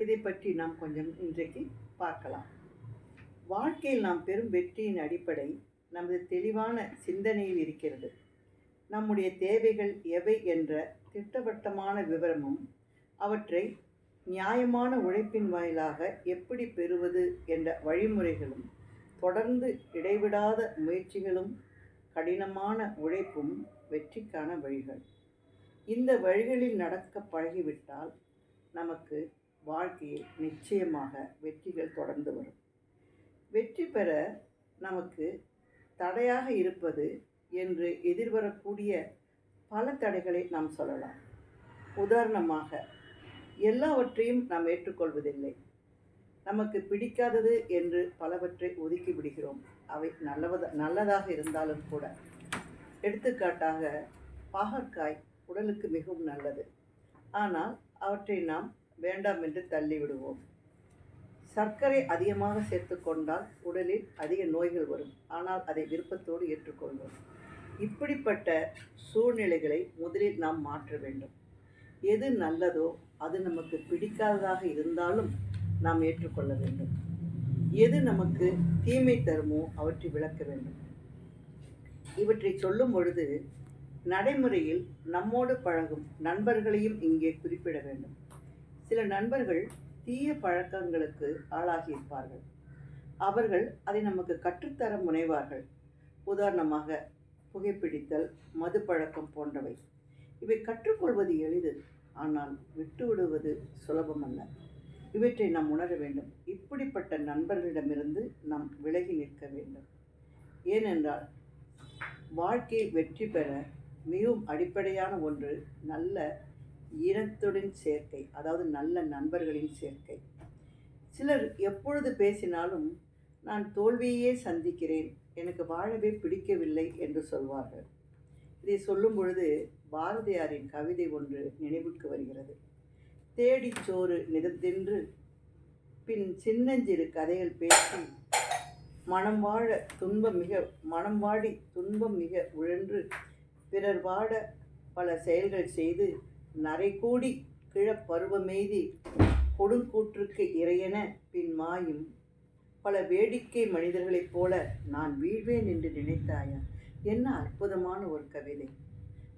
இதை பற்றி நாம் கொஞ்சம் இன்றைக்கு பார்க்கலாம். வாழ்க்கையில் நாம் பெறும் வெற்றியின் அடிப்படை நமது தெளிவான சிந்தனையில் இருக்கிறது. நம்முடைய தேவைகள் எவை என்ற திட்டவட்டமான விவரமும், அவற்றை நியாயமான உழைப்பின் வாயிலாக எப்படி பெறுவது என்ற வழிமுறைகளும், தொடர்ந்து இடைவிடாத முயற்சிகளும் கடினமான உழைப்பும் வெற்றிக்கான வழிகள். இந்த வழிகளில் நடக்க பழகிவிட்டால் நமக்கு வாழ்க்கையில் நிச்சயமாக வெற்றிகள் தொடர்ந்து வரும். வெற்றி பெற நமக்கு தடையாக இருப்பது என்று எதிர்வரக்கூடிய பல தடைகளை நாம் சொல்லலாம். உதாரணமாக, எல்லாவற்றையும் நாம் ஏற்றுக்கொள்வதில்லை. நமக்கு பிடிக்காதது என்று பலவற்றை ஒதுக்கி விடுகிறோம். அவை நல்லதாக இருந்தாலும் கூட. எடுத்துக்காட்டாக, பாகற்காய் உடலுக்கு மிகவும் நல்லது, ஆனால் அவற்றை நாம் வேண்டாம் என்று தள்ளிவிடுவோம். சர்க்கரை அதிகமாக சேர்த்து கொண்டால் உடலில் அதிக நோய்கள் வரும், ஆனால் அதை விருப்பத்தோடு ஏற்றுக்கொள்வோம். இப்படிப்பட்ட சூழ்நிலைகளை முதலில் நாம் மாற்ற வேண்டும். எது நல்லதோ அது நமக்கு பிடிக்காததாக இருந்தாலும் நாம் ஏற்றுக்கொள்ள வேண்டும். எது நமக்கு தீமை தருமோ அவற்றை விளக்க வேண்டும். இவற்றை சொல்லும் பொழுது நடைமுறையில் நம்மோடு பழகும் நண்பர்களையும் இங்கே குறிப்பிட வேண்டும். சில நண்பர்கள் தீய பழக்கங்களுக்கு ஆளாகியிருப்பார்கள். அவர்கள் அதை நமக்கு கற்றுத்தர முனைவார்கள். உதாரணமாக, புகைப்பிடித்தல், மது பழக்கம் போன்றவை. இவை கற்றுக்கொள்வது எளிது, ஆனால் விட்டுவிடுவது சுலபமல்ல. இவற்றை நாம் உணர வேண்டும். இப்படிப்பட்ட நண்பர்களிடமிருந்து நாம் விலகி நிற்க வேண்டும். ஏனென்றால் வாழ்க்கையில் வெற்றி பெற மிகவும் அடிப்படையான ஒன்று நல்ல இனத்துடன் சேர்க்கை, அதாவது நல்ல நண்பர்களின் சேர்க்கை. சிலர் எப்பொழுது பேசினாலும் நான் தோல்வியே சந்திக்கிறேன், எனக்கு வாழவே பிடிக்கவில்லை என்று சொல்வார்கள். இதை சொல்லும் பொழுது பாரதியாரின் கவிதை ஒன்று நினைவுக்கு வருகிறது. தேடிச் சோறு நிறத்தின்று பின் சின்னஞ்சிறு கதைகள் பேசி மனம் வாடி துன்பம் மிக உழன்று பிறர் வாட பல செயல்கள் செய்து நரைகூடி கிழப்பருவமெய்தி கொடுங்கூற்றுக்கு இறையென பின் மாயும் பல வேடிக்கை மனிதர்களைப் போல நான் வீழ்வேன் என்று நினைத்தாயா? என்ன அற்புதமான ஒரு கவிதை!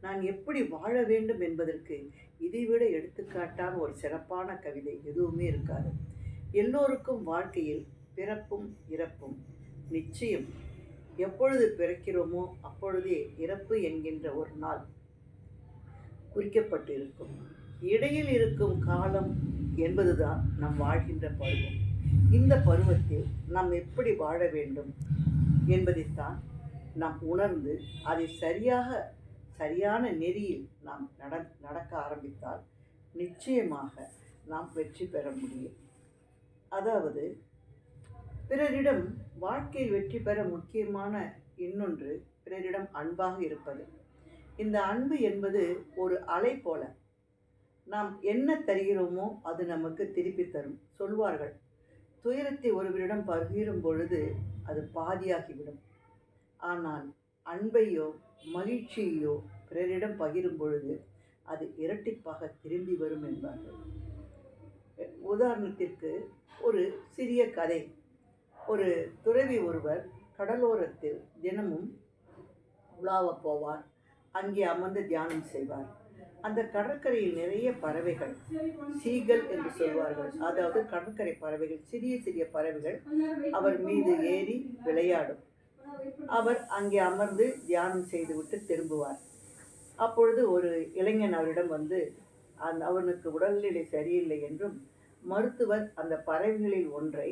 நான் எப்படி வாழ வேண்டும் என்பதற்கு இதைவிட எடுத்துக்காட்டான ஒரு சிறப்பான கவிதை எதுவுமே இருக்காது. எல்லோருக்கும் வாழ்க்கையில் பிறப்பும் இறப்பும் நிச்சயம். எப்பொழுது பிறக்கிறோமோ அப்பொழுதே இறப்பு என்கின்ற ஒரு நாள் குறிக்கப்பட்டு இருக்கும். இடையில் இருக்கும் காலம் என்பதுதான் நாம் வாழ்கின்ற பருவம். இந்த பருவத்தில் நாம் எப்படி வாழ வேண்டும் என்பதைத்தான் நாம் உணர்ந்து அதை சரியான நெறியில் நாம் நடக்க ஆரம்பித்தால் நிச்சயமாக நாம் வெற்றி பெற முடியும். அதாவது, பிறரிடம் வாழ்க்கையில் வெற்றி பெற முக்கியமான இன்னொன்று பிறரிடம் அன்பாக இருப்பது. இந்த அன்பு என்பது ஒரு அலை போல. நாம் என்ன தருகிறோமோ அது நமக்கு திருப்பி தரும். சொல்வார்கள், துயரத்தை ஒருவரிடம் பகிரும் பொழுது அது பாதியாகிவிடும், ஆனால் அன்பையோ மகிழ்ச்சியையோ பிறரிடம் பகிரும் பொழுது அது இரட்டிப்பாக திரும்பி வரும் என்பார்கள். உதாரணத்திற்கு ஒரு சிறிய கதை. ஒரு துறவி ஒருவர் கடலோரத்தில் தினமும் உலாவ போவார். அங்கே அமர்ந்து தியானம் செய்வார். அந்த கடற்கரையில் நிறைய பறவைகள், சீகல் என்று சொல்வார்கள், அதாவது கடற்கரை பறவைகள், சிறிய சிறிய பறவைகள் அவர் மீது ஏறி விளையாடும். அவர் அங்கே அமர்ந்து தியானம் செய்துவிட்டு திரும்புவார். அப்பொழுது ஒரு இளைஞன் அவரிடம் வந்து அவனுக்கு உடல்நிலை சரியில்லை என்றும் மருத்துவர் அந்த பறவைகளில் ஒன்றை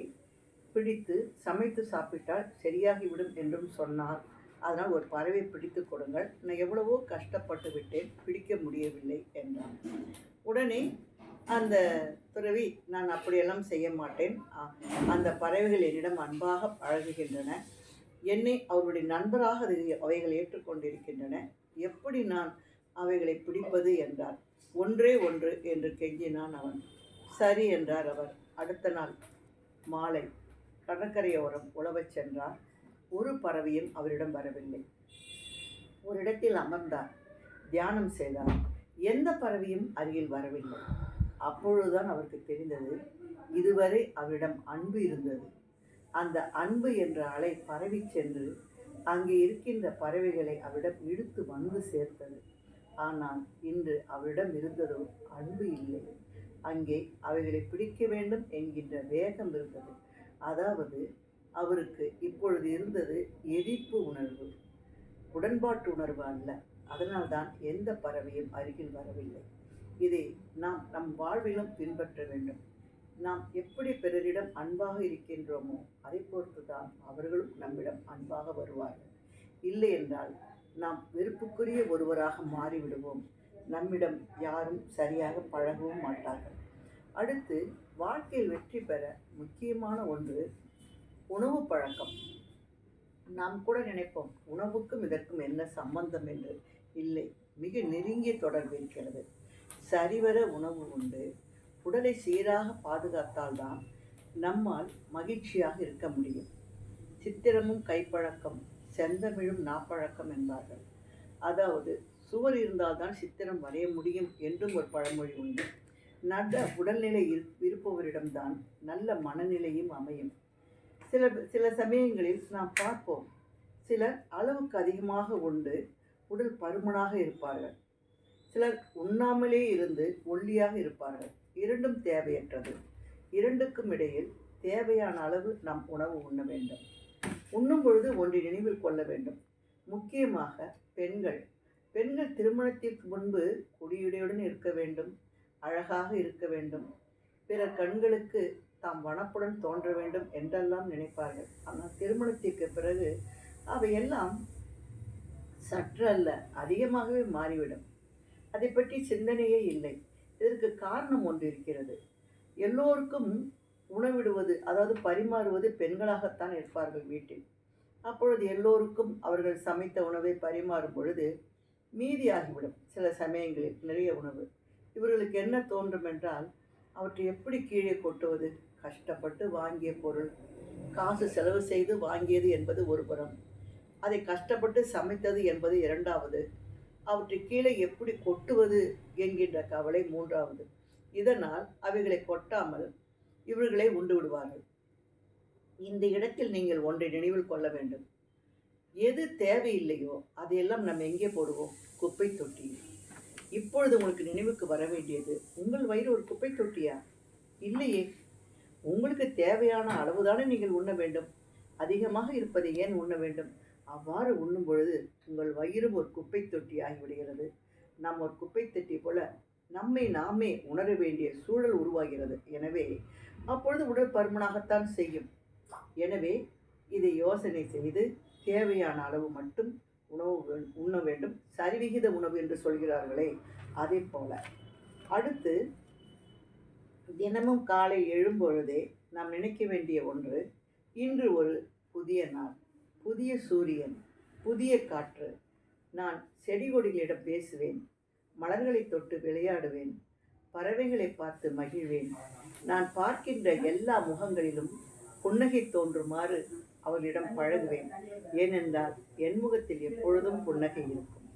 பிடித்து சமைத்து சாப்பிட்டால் சரியாகிவிடும் என்றும் சொன்னார். அதனால் ஒரு பறவை பிடித்து கொடுங்கள், நான் எவ்வளவோ கஷ்டப்பட்டு விட்டேன், பிடிக்க முடியவில்லை என்றார். உடனே அந்த துறவி, நான் அப்படியெல்லாம் செய்ய மாட்டேன், அந்த பறவைகள் என்னிடம் அன்பாக பழகுகின்றன, என்னை அவருடைய நண்பராக அவைகள் ஏற்றுக்கொண்டிருக்கின்றன, எப்படி நான் அவைகளை பிடிப்பது என்றார். ஒன்றே ஒன்று என்று கெஞ்சினான் அவன். சரி என்றார் அவர். அடுத்த நாள் மாலை கடற்கரையோரம் உழவச் சென்றார். ஒரு பறவையும் அவரிடம் வரவில்லை. ஒரு இடத்தில் அமர்ந்தார், தியானம் செய்தார். எந்த பறவையும் அருகில் வரவில்லை. அப்பொழுதுதான் அவருக்கு தெரிந்தது, இதுவரை அவரிடம் அன்பு இருந்தது. அந்த அன்பு என்ற அலை பரவி சென்று அங்கே இருக்கின்ற பறவைகளை அவரிடம் இழுத்து வந்து சேர்த்தது. ஆனால் இன்று அவரிடம் இருந்ததோ அன்பு இல்லை. அங்கே அவைகளை பிடிக்க வேண்டும் என்கின்ற வேகம் இருந்தது. அதாவது அவருக்கு இப்பொழுது இருந்தது எரிப்பு உணர்வு, உடன்பாட்டு உணர்வு அல்ல. அதனால்தான் எந்த பறவையும் அருகில் வரவில்லை. இதை நாம் நம் வாழ்விலும் பின்பற்ற வேண்டும். நாம் எப்படி பிறரிடம் அன்பாக இருக்கின்றோமோ அதை பொறுத்துதான் அவர்களும் நம்மிடம் அன்பாக வருவார்கள். இல்லை என்றால் நாம் வெறுப்புக்குரிய ஒருவராக மாறிவிடுவோம். நம்மிடம் யாரும் சரியாக பழகவும் மாட்டார்கள். அடுத்து, வாழ்க்கையில் வெற்றி பெற முக்கியமான ஒன்று உணவு பழக்கம். நாம் கூட நினைப்போம், உணவுக்கும் இதற்கும் என்ன சம்பந்தம் என்று. இல்லை, மிக நெருங்கிய தொடர்பு இருக்கிறது. சரிவர உணவு உண்டு உடலை சீராக பாதுகாத்தால்தான் நம்மால் மகிழ்ச்சியாக இருக்க முடியும். சித்திரமும் கைப்பழக்கம், செந்தமிழும் நாப்பழக்கம் என்பார்கள். அதாவது சுவர் இருந்தால்தான் சித்திரம் வரைய முடியும் என்றும் ஒரு பழமொழி உண்டு. நல்ல உடல்நிலை இருப்பவரிடம்தான் நல்ல மனநிலையும் அமையும். சில சமயங்களில் நாம் பார்ப்போம், சிலர் அளவுக்கு அதிகமாக உண்டு உடல் பருமனாக இருப்பார்கள். சிலர் உண்ணாமலே இருந்து ஒல்லியாக இருப்பார்கள். இரண்டும் தேவையற்றது. இரண்டுக்கும் இடையில் தேவையான அளவு நாம் உணவு உண்ண வேண்டும். உண்ணும் பொழுது ஒன்றை நினைவில் கொள்ள வேண்டும். முக்கியமாக பெண்கள் திருமணத்திற்கு முன்பு குடியுடையுடன் இருக்க வேண்டும், அழகாக இருக்க வேண்டும், பிறர் கண்களுக்கு தாம் வனப்புடன் தோன்ற வேண்டும் என்றெல்லாம் நினைப்பார்கள். ஆனால் திருமணத்திற்கு பிறகு அவையெல்லாம் சற்றல்ல அதிகமாகவே மாறிவிடும். அதை பற்றி சிந்தனையே இல்லை. இதற்கு காரணம் ஒன்று இருக்கிறது. எல்லோருக்கும் உணவிடுவது, அதாவது பரிமாறுவது பெண்களாகத்தான் இருப்பார்கள் வீட்டில். அப்பொழுது எல்லோருக்கும் அவர்கள் சமைத்த உணவை பரிமாறும் பொழுது மீதியாகிவிடும். சில சமயங்களில் நிறைய உணவு. இவர்களுக்கு என்ன தோன்றும் என்றால், அவற்றை எப்படி கீழே கொட்டுவது? கஷ்டப்பட்டு வாங்கிய பொருள், காசு செலவு செய்து வாங்கியது என்பது ஒரு புறம், அதை கஷ்டப்பட்டு சமைத்தது என்பது இரண்டாவது, அவற்றை கீழே எப்படி கொட்டுவது என்கின்ற கவலை மூன்றாவது. இதனால் அவைகளை கொட்டாமல் இவர்களை உண்டு விடுவார்கள். இந்த இடத்தில் நீங்கள் ஒன்றை நினைவில் கொள்ள வேண்டும். எது தேவையில்லையோ அதையெல்லாம் நம்ம எங்கே போடுவோம்? குப்பை தொட்டியில். இப்பொழுது உங்களுக்கு நினைவுக்கு வர வேண்டியது, உங்கள் வயிறு ஒரு குப்பை தொட்டியா? இல்லையே. உங்களுக்கு தேவையான அளவுதானே நீங்கள் உண்ண வேண்டும். அதிகமாக இருப்பதை ஏன் உண்ண வேண்டும்? அவ்வாறு உண்ணும் பொழுது உங்கள் வயிறும் ஒரு குப்பை தொட்டி ஆகிவிடுகிறது. நாம் ஒரு குப்பை தொட்டி போல நம்மை நாமே உணர வேண்டிய சூழல் உருவாகிறது. எனவே அப்பொழுது உடல் பருமனாகத்தான் செய்யும். எனவே இதை யோசனை செய்து தேவையான அளவு மட்டும் உணவு உண்ண வேண்டும். சரிவிகித உணவு என்று சொல்கிறார்களே, அதே போல. அடுத்து, தினமும் காலை எழும்பொழுதே நாம் நினைக்க வேண்டிய ஒன்று, இன்று ஒரு புதிய நாள், புதிய சூரியன், புதிய காற்று. நான் செடி கொடிகளிடம் பேசுவேன், மலர்களை தொட்டு விளையாடுவேன், பறவைகளை பார்த்து மகிழ்வேன். நான் பார்க்கின்ற எல்லா முகங்களிலும் புன்னகை தோன்றுமாறு அவர்களிடம் பழகுவேன். ஏனென்றால் என் முகத்தில் எப்பொழுதும் புன்னகை இருக்கும்.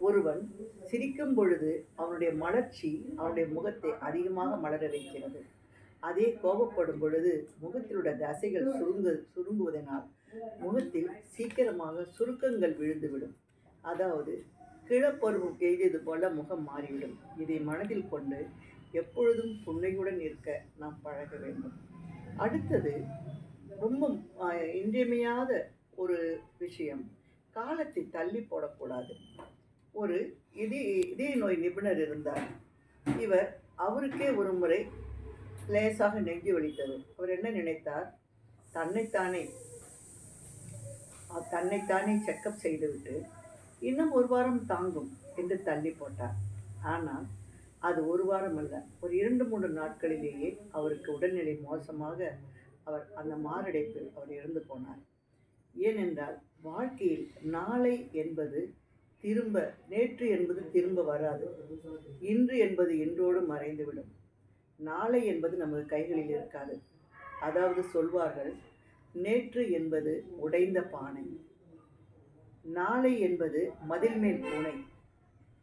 ஒருவன் சிரிக்கும் பொழுது அவனுடைய மலர்ச்சி அவனுடைய முகத்தை அதிகமாக மலர வைக்கிறது. அதே கோபப்படும் பொழுது முகத்திலுடைய தசைகள் சுருங்குவதனால் முகத்தில் சீக்கிரமாக சுருக்கங்கள் விழுந்துவிடும். அதாவது கிழப்பருவம் எய்தது போல முகம் மாறிவிடும். இதை மனதில் கொண்டு எப்பொழுதும் புன்னையுடன் இருக்க நாம் பழக வேண்டும். அடுத்தது, ரொம்ப இன்றியமையாத ஒரு விஷயம், காலத்தை தள்ளி போடக்கூடாது. ஒரு இதய நோய் நிபுணர் இருந்தார். அவருக்கே ஒரு முறை லேசாக நெஞ்சு வலித்தது. அவர் என்ன நினைத்தார்? தன்னைத்தானே செக்கப் செய்துவிட்டு இன்னும் ஒரு வாரம் தாங்கும் என்று தள்ளி போட்டார். ஆனால் அது ஒரு வாரம் அல்ல, ஒரு 2-3 நாட்களிலேயே அவருக்கு உடல்நிலை மோசமாக அவர் அந்த மாரடைப்பில் அவர் இறந்து போனார். ஏனென்றால் வாழ்க்கையில் நாளை என்பது நேற்று என்பது திரும்ப வராது. இன்று என்பது இன்றோடு மறைந்துவிடும். நாளை என்பது நமது கைகளில் இருக்காது. அதாவது சொல்வார்கள், நேற்று என்பது உடைந்த பானை, நாளை என்பது மதில் மேல் பூனை,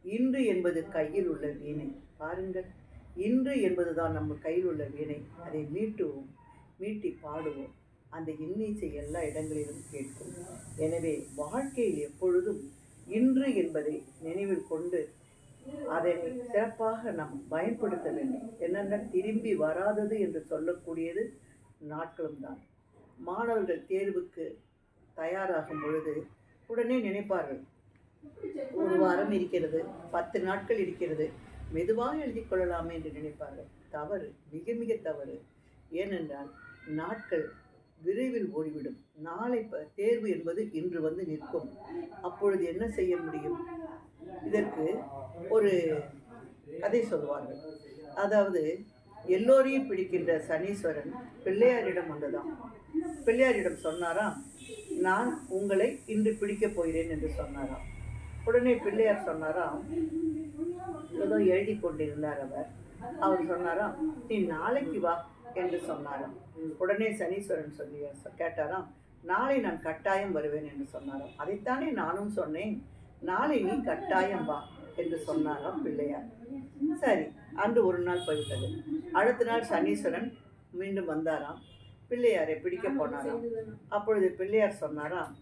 இன்று என்பது கையில் உள்ள வீணை. பாருங்கள், இன்று என்பதுதான் நம்ம கையில் உள்ள வீணை. அதை மீட்டுவோம், மீட்டி பாடுவோம். அந்த இன்னிசை எல்லா இடங்களிலும் கேட்கும். எனவே வாழ்க்கையில் எப்பொழுதும் இன்று என்பதை நினைவில் கொண்டு அதனை சிறப்பாக நாம் பயன்படுத்த வேண்டும். என்னென்ன திரும்பி வராதது என்று சொல்லக்கூடியது நாட்களும் தான். மாணவர்கள் தேர்வுக்கு தயாராகும் பொழுது உடனே நினைப்பார்கள், ஒரு வாரம் இருக்கிறது, 10 நாட்கள் இருக்கிறது, மெதுவாக எழுதி கொள்ளலாமே என்று நினைப்பார்கள். தவறு, மிக மிக தவறு. ஏனென்றால் நாட்கள் விரைவில் ஓடிவிடும். நாளை தேர்வு என்பது இன்று வந்து நிற்கும். அப்பொழுது என்ன செய்ய முடியும்? இதற்கு ஒரு கதை சொல்வார்கள். அதாவது, எல்லோரையும் பிடிக்கின்ற சனீஸ்வரன் பிள்ளையாரிடம் வந்ததாம். பிள்ளையாரிடம் சொன்னாராம், நான் உங்களை இன்று பிடிக்கப் போகிறேன் என்று சொன்னாராம். உடனே பிள்ளையார் சொன்னாராம், ஏதோ எழுதி கொண்டிருந்தார் அவர் சொன்னாராம், நீ நாளைக்கு வா என்று சொன்னாராம். உடனே சனீஸ்வரன் கேட்டாராம், நாளை நான் கட்டாயம் வருவேன் என்று சொன்னாராம். அதைத்தானே நானும் சொன்னேன், நாளை நீ கட்டாயம் வா என்று சொன்னாராம் பிள்ளையார். சரி, அன்று ஒரு நாள் போய்விட்டது. அடுத்த நாள் சனீஸ்வரன் மீண்டும் வந்தாராம். பிள்ளையாரை பிடிக்க போனாராம். அப்பொழுது பிள்ளையார் சொன்னாராம்,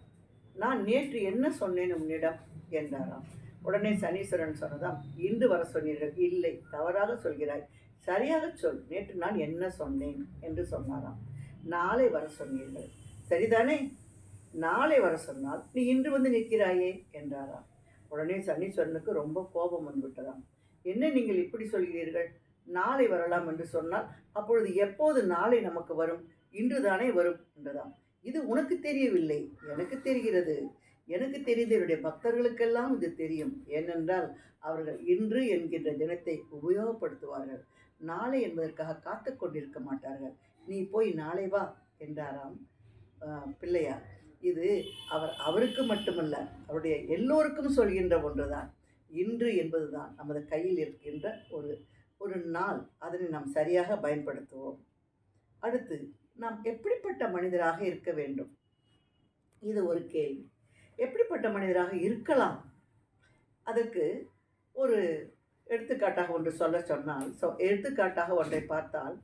நான் நேற்று என்ன சொன்னேன் உன்னிடம் என்றாராம். உடனே சனீஸ்வரன் சொன்னதாம், இன்று வர சொன்னீர்கள். இல்லை, தவறாக சொல்கிறாய், சரியாக சொல், நேற்று நான் என்ன சொன்னேன் என்று சொன்னாராம். நாளை வர சொன்னீர்கள். சரிதானே, நாளை வர சொன்னால் நீ இன்று வந்து நிற்கிறாயே என்றாராம். உடனே சனீஸ்வரனுக்கு ரொம்ப கோபம் வந்துவிட்டதாம். என்ன நீங்கள் இப்படி சொல்கிறீர்கள்? நாளை வரலாம் என்று சொன்னால் அப்பொழுது எப்போது நாளை நமக்கு வரும்? இன்று தானே வரும் என்றதாம். இது உனக்கு தெரியவில்லை, எனக்கு தெரிகிறது. எனக்கு தெரிந்த என்னுடைய பக்தர்களுக்கெல்லாம் இது தெரியும். ஏனென்றால் அவர்கள் இன்று என்கின்ற தினத்தை உபயோகப்படுத்துவார்கள். நாளை என்பதற்காக காத்து கொண்டிருக்க மாட்டார்கள். நீ போய் நாளை வா என்றாராம் பிள்ளையார். இது அவருக்கு மட்டுமல்ல, அவருடைய எல்லோருக்கும் சொல்கின்ற ஒன்றுதான். இன்று என்பதுதான் நமது கையில் இருக்கின்ற ஒரு நாள். அதனை நாம் சரியாக பயன்படுத்துவோம். அடுத்து, நாம் எப்படிப்பட்ட மனிதராக இருக்க வேண்டும்? இது ஒரு கேள்வி. எப்படிப்பட்ட மனிதராக இருக்கலாம்? அதற்கு ஒரு எடுத்துக்காட்டாக ஒன்று சொன்னால் எடுத்துக்காட்டாக ஒன்றை பார்த்தால்,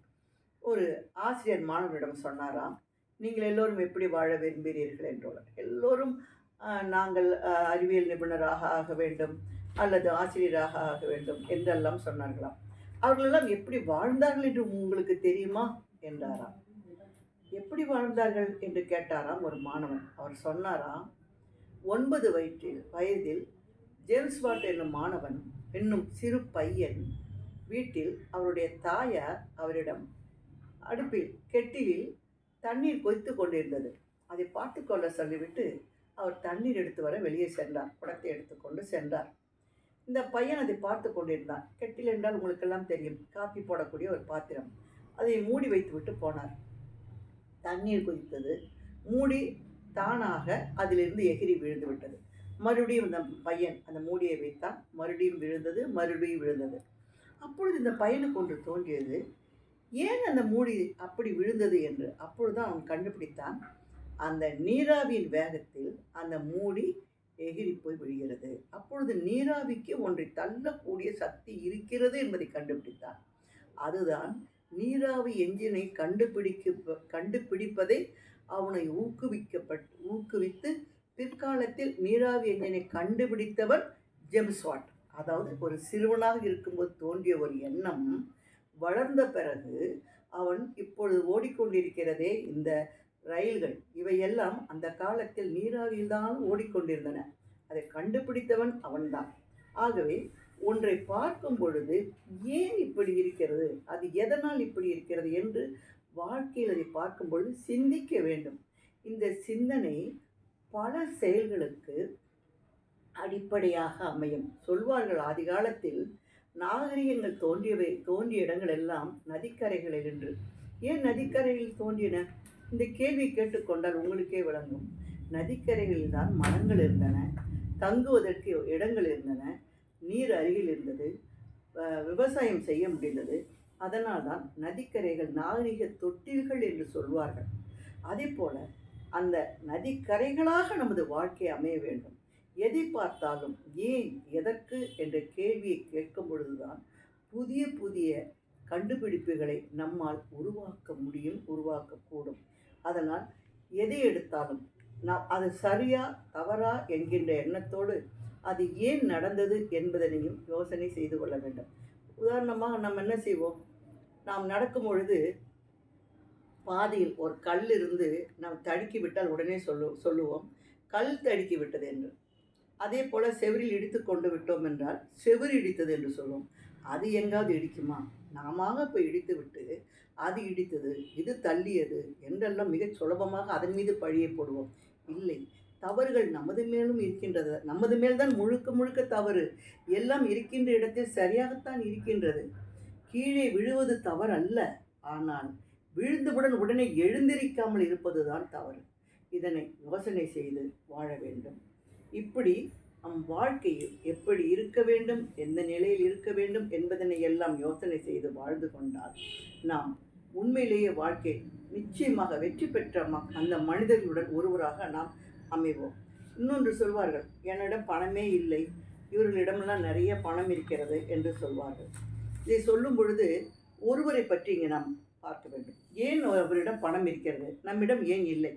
ஒரு ஆசிரியர் மாணவரிடம் சொன்னாராம், நீங்கள் எல்லோரும் எப்படி வாழ விரும்புகிறீர்கள் என்றோட. எல்லோரும் நாங்கள் அறிவியல் நிபுணராக ஆக வேண்டும் அல்லது ஆசிரியராக ஆக வேண்டும் என்றெல்லாம் சொன்னார்களாம். அவர்களெல்லாம் எப்படி வாழ்ந்தார்கள் என்று உங்களுக்கு தெரியுமா என்றாராம். எப்படி வாழ்ந்தார்கள் என்று கேட்டாராம் ஒரு மாணவன். அவர் சொன்னாராம், 9 வயதில் ஜேம்ஸ் வாட் என்னும் மாணவன் என்னும் சிறு பையன் வீட்டில் அவருடைய தாயார் அவரிடம் அடுப்பில் கெட்டிலில் தண்ணீர் கொதித்து கொண்டிருந்தது. அதை பார்த்து கொள்ள சொல்லிவிட்டு அவர் தண்ணீர் எடுத்து வர வெளியே சென்றார். குடத்தை எடுத்துக்கொண்டு சென்றார். இந்த பையன் அதை பார்த்து கொண்டிருந்தான். கெட்டில் என்றால் உங்களுக்கெல்லாம் தெரியும், காப்பி போடக்கூடிய ஒரு பாத்திரம். அதை மூடி வைத்து விட்டு போனார். தண்ணீர் கொதித்தது. மூடி தானாக அதிலிருந்து எகிரி விழுந்து விட்டது. மறுபடியும் இந்த பையன் அந்த மூடியை வைத்தான். மறுபடியும் விழுந்தது. அப்பொழுது இந்த பையனுக்கு ஒன்று தோன்றியது, ஏன் அந்த மூடி அப்படி விழுந்தது என்று. அப்பொழுதுதான் அவன் கண்டுபிடித்தான், அந்த நீராவியின் வேகத்தில் அந்த மூடி எகிரி போய் விழுகிறது. அப்பொழுது நீராவிக்கு ஒன்றை தள்ளக்கூடிய சக்தி இருக்கிறது என்பதை கண்டுபிடித்தான். அதுதான் நீராவி என்ஜினை கண்டுபிடிப்பதை அவனை ஊக்குவித்து பிற்காலத்தில் நீராவி என்ஜினை கண்டுபிடித்தவன் ஜேம்ஸ் வாட். அதாவது ஒரு சிறுவனாக இருக்கும்போது தோன்றிய ஒரு எண்ணம் வளர்ந்த பிறகு அவன் இப்பொழுது ஓடிக்கொண்டிருக்கிறதே இந்த ரயில்கள், இவையெல்லாம் அந்த காலத்தில் நீராவியில்தான் ஓடிக்கொண்டிருந்தன. அதை கண்டுபிடித்தவன் அவன்தான். ஆகவே ஒன்றை பார்க்கும் பொழுது ஏன் இப்படி இருக்கிறது, அது எதனால் இப்படி இருக்கிறது என்று வாழ்க்கையில் அதை பார்க்கும் பொழுது சிந்திக்க வேண்டும். இந்த சிந்தனை பல செயல்களுக்கு அடிப்படையாக அமையும். சொல்வார்கள், ஆதி காலத்தில் நாகரிகங்கள் தோன்றிய இடங்கள் எல்லாம் நதிக்கரைகளில் என்று. ஏன் நதிக்கரையில் தோன்றின? இந்த கேள்வி கேட்டுக்கொண்டால் உங்களுக்கே விளங்கும். நதிக்கரைகளில் தான் மரங்கள் இருந்தன, தங்குவதற்கு இடங்கள் இருந்தன, நீர் அருகில் இருந்தது, விவசாயம் செய்ய முடிந்தது. அதனால் தான் நதிக்கரைகள் நாகரிக தொட்டில்கள் என்று சொல்வார்கள். அதே போல அந்த நதிக்கரைகளாக நமது வாழ்க்கை அமைய வேண்டும். எதை பார்த்தாலும் ஏன், எதற்கு என்ற கேள்வியை கேட்கும் பொழுதுதான் புதிய கண்டுபிடிப்புகளை நம்மால் உருவாக்க முடியும், உருவாக்கக்கூடும். அதனால் எதை எடுத்தாலும் நாம் அது சரியா தவறா என்கின்ற எண்ணத்தோடு அது ஏன் நடந்தது என்பதனையும் யோசனை செய்து கொள்ள வேண்டும். உதாரணமாக நம்ம என்ன செய்வோம், நாம் நடக்கும் பொழுது பாதியில் ஒரு கல் இருந்து நாம் தடுக்கி விட்டால் உடனே சொல்லுவோம் கல் தடுக்கி விட்டது என்று. அதே போல் செவுரில் இடித்து கொண்டு விட்டோம் என்றால் செவுரு இடித்தது என்று சொல்லுவோம். அது எங்காவது இடிக்குமா? நாம போய் இடித்து விட்டு அது இடித்தது, இது தள்ளியது என்றெல்லாம் மிக சுலபமாக அதன் மீது பழியை போடுவோம். இல்லை, தவறுகள் நமது மேலும் இருக்கின்றது. நமது மேல்தான் முழுக்க முழுக்க தவறு. எல்லாம் இருக்கின்ற இடத்தில் சரியாகத்தான் இருக்கின்றது. கீழே விழுவது தவறு அல்ல, ஆனால் விழுந்தவுடன் உடனே எழுந்திருக்காமல் இருப்பதுதான் தவறு. இதனை யோசனை செய்து வாழ வேண்டும். இப்படி நம் வாழ்க்கையில் எப்படி இருக்க வேண்டும், எந்த நிலையில் இருக்க வேண்டும் என்பதனை எல்லாம் யோசனை செய்து வாழ்ந்து கொண்டால் நாம் உண்மையிலேயே வாழ்க்கை நிச்சயமாக வெற்றி பெற்ற அந்த மனிதர்களுடன் ஒருவராக நாம் அமைவோம். இன்னொன்று சொல்வார்கள், என்னிடம் பணமே இல்லை, இவர்களிடமெல்லாம் நிறைய பணம் இருக்கிறது என்று சொல்வார்கள். இதை சொல்லும் பொழுது ஒருவரை பற்றி இங்கே நாம் பார்க்க வேண்டும். ஏன் அவரிடம் பணம் இருக்கிறது, நம்மிடம் ஏன் இல்லை?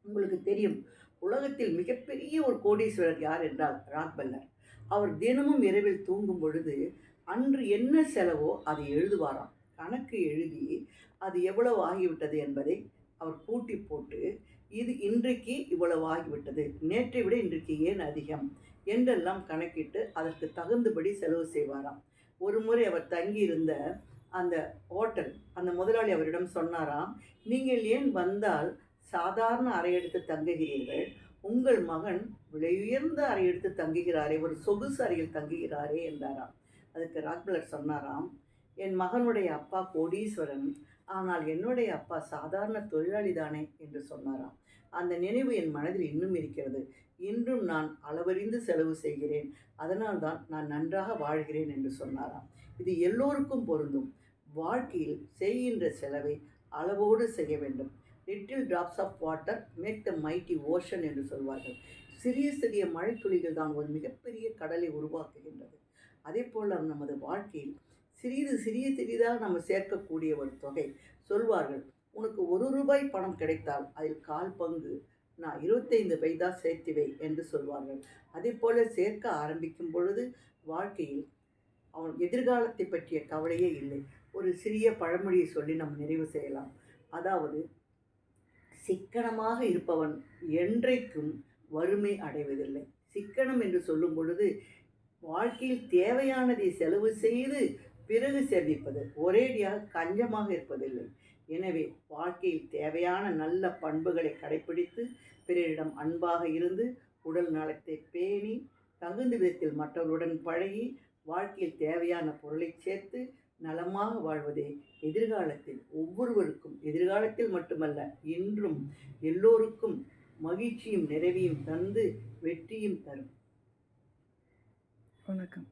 உங்களுக்கு தெரியும், உலகத்தில் மிகப்பெரிய ஒரு கோடீஸ்வரர் யார் என்றால் ராக்பெல்லர். அவர் தினமும் இரவில் தூங்கும் பொழுது அன்று என்ன செலவோ அதை எழுதுவாராம். கணக்கு எழுதி அது எவ்வளவு ஆகிவிட்டது என்பதை அவர் கூட்டி போட்டு, இது இன்றைக்கு இவ்வளவு ஆகிவிட்டது, நேற்றை விட இன்றைக்கு ஏன் அதிகம் என்றெல்லாம் கணக்கிட்டு அதற்கு தகுந்தபடி செலவு செய்வாராம். ஒரு முறை அவர் தங்கியிருந்த அந்த ஹோட்டல் அந்த முதலாளி அவரிடம் சொன்னாராம், நீங்கள் ஏன் வந்தால் சாதாரண அறை எடுத்து தங்குகிறீர்கள், உங்கள் மகன் விலையுயர்ந்த அறை எடுத்து தங்குகிறாரே, ஒரு சொகுசு அறையில் தங்குகிறாரே என்றாராம். அதுக்கு ராக்பெல்லர் சொன்னாராம், என் மகனுடைய அப்பா கோடீஸ்வரன், ஆனால் என்னுடைய அப்பா சாதாரண தொழிலாளி தானே என்று சொன்னாராம். அந்த நினைவு என் மனதில் இன்னும் இருக்கிறது. இன்றும் நான் அளவறிந்து செலவு செய்கிறேன், அதனால்தான் நான் நன்றாக வாழ்கிறேன் என்று சொன்னாராம். இது எல்லோருக்கும் பொருந்தும். வாழ்க்கையில் செய்கின்ற செலவை அளவோடு செய்ய வேண்டும். Little drops of water make the mighty ocean என்று சொல்வார்கள். சிறிய சிறிய மழைத்துளிகள் தான் ஒரு மிகப்பெரிய கடலை உருவாக்குகின்றது. அதே போல் நமது வாழ்க்கையில் சிறிதாக நம்ம சேர்க்கக்கூடிய ஒரு தொகை. சொல்வார்கள், உனக்கு ₹1 பணம் கிடைத்தால் அதில் 1/4 பங்கு நான் 25 பைசா சேர்த்துவை என்று சொல்வார்கள். அதே போல் சேர்க்க ஆரம்பிக்கும் பொழுது வாழ்க்கையில் அவன் எதிர்காலத்தை பற்றிய கவலையே இல்லை. ஒரு சிறிய பழமொழியை சொல்லி நம்ம நிறைவு செய்யலாம். அதாவது, சிக்கனமாக இருப்பவன் என்றைக்கும் வறுமை அடைவதில்லை. சிக்கனம் என்று சொல்லும் பொழுது வாழ்க்கையில் தேவையானதை செலவு செய்து பிறகு சேமிப்பது, ஒரேடியாக கஞ்சமாக இருப்பதில்லை. எனவே வாழ்க்கையில் தேவையான நல்ல பண்புகளை கடைப்பிடித்து பிறரிடம் அன்பாக இருந்து உடல் நலத்தை பேணி தகுந்த விதத்தில் மற்றவர்களுடன் பழகி வாழ்க்கையில் தேவையான பொருளை சேர்த்து நலமாக வாழ்வதே எதிர்காலத்தில் ஒவ்வொருவருக்கும், எதிர்காலத்தில் மட்டுமல்ல இன்றும் எல்லோருக்கும் மகிழ்ச்சியும் நிறைவையும் தந்து வெற்றியும் தரும். வணக்கம்.